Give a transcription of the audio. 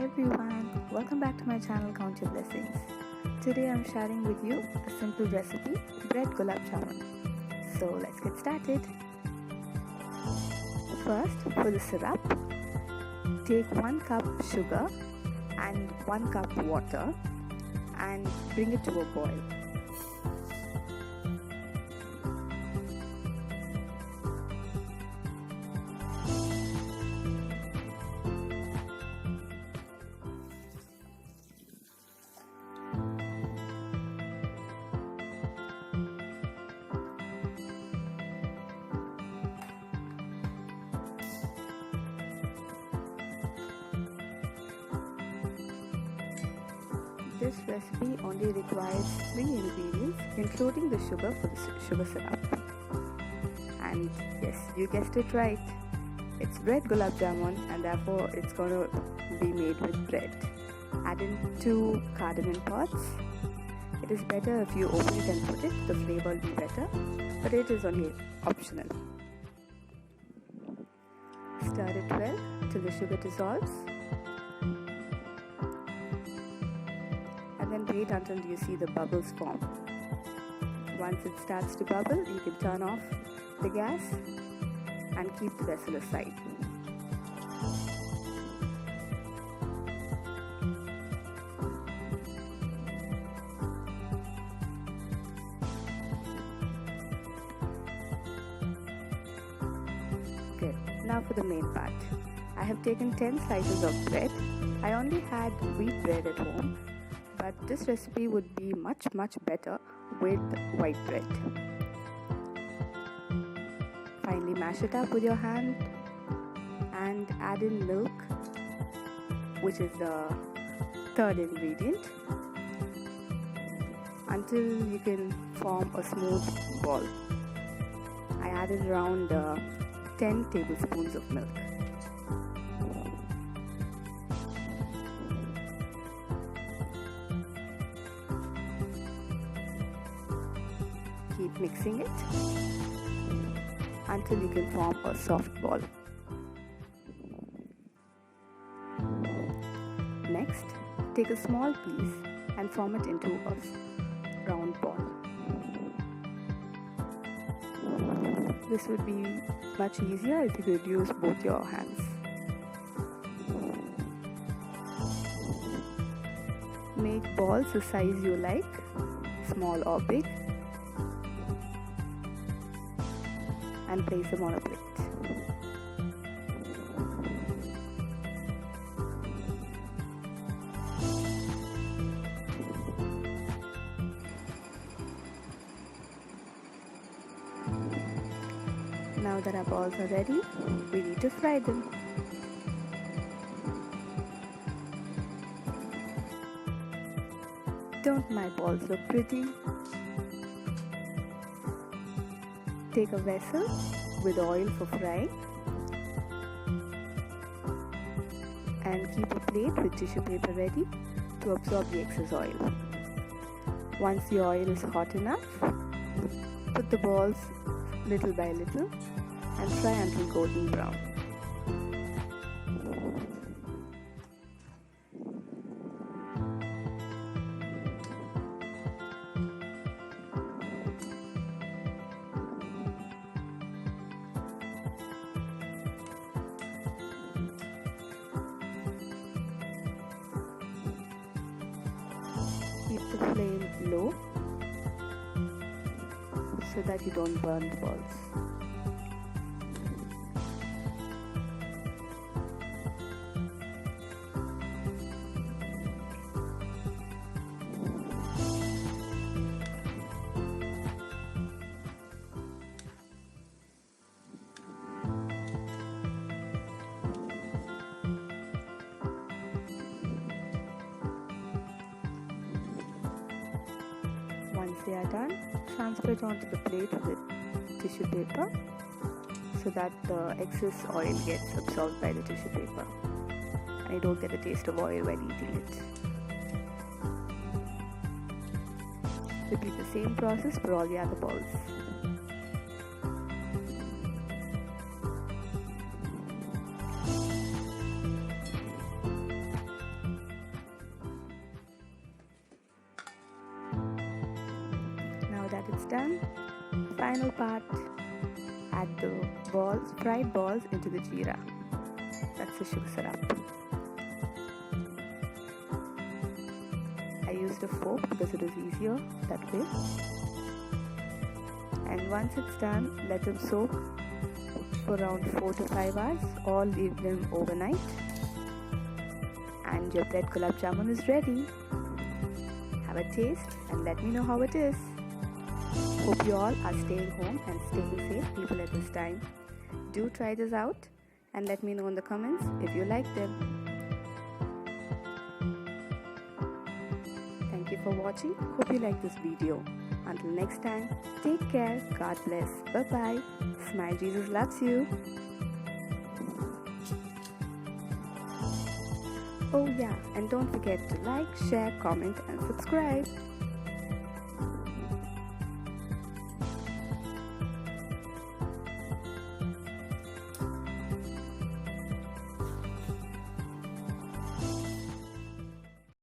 everyone, welcome back to my channel Count Your Blessings. Today I'm sharing with you a simple recipe, bread gulab jamun. So let's get started. First, for the syrup, take 1 cup sugar and 1 cup water and bring it to a boil. This recipe only requires 3 ingredients, including the sugar for the sugar syrup. And yes, you guessed it right. It's bread gulab jamun, and therefore it's going to be made with bread. Add in 2 cardamom pods. It is better if you open it and put it, the flavor will be better, but it is only optional. Stir it well till the sugar dissolves. And then wait until you see the bubbles form. Once it starts to bubble, you can turn off the gas and keep the vessel aside. Good. Now for the main part. I have taken 10 slices of bread. I only had wheat bread at home, but this recipe would be much better with white bread. Finally mash it up with your hand and add in milk, which is the third ingredient, until you can form a smooth ball. I added around 10 tablespoons of milk. Keep mixing it until you can form a soft ball. Next, take a small piece and form it into a round ball. This would be much easier if you could use both your hands. Make balls the size you like, small or big, and place them on a plate. Now that our balls are ready, we need to fry them. Don't my balls look pretty? Take a vessel with oil for frying and keep a plate with tissue paper ready to absorb the excess oil. Once the oil is hot enough, put the balls little by little and fry until golden brown. Keep the flame low so that you don't burn the balls. Once they are done, transfer it onto the plate with tissue paper so that the excess oil gets absorbed by the tissue paper and you don't get the taste of oil while eating it. Repeat the same process for all the other balls. done, final part, add the fried balls into the jeera. That's the sugar syrup. I used a fork because it is easier that way. And once it's done, let them soak for around 4 to 5 hours or leave them overnight. And your bread gulab jamun is ready. Have a taste and let me know how it is. Hope you all are staying home and staying safe people at this time. Do try this out and let me know in the comments if you like them. Thank you for watching. Hope you like this video. Until next time, take care. God bless. Bye-bye. Smile, Jesus loves you. Oh yeah, and don't forget to like, share, comment and subscribe.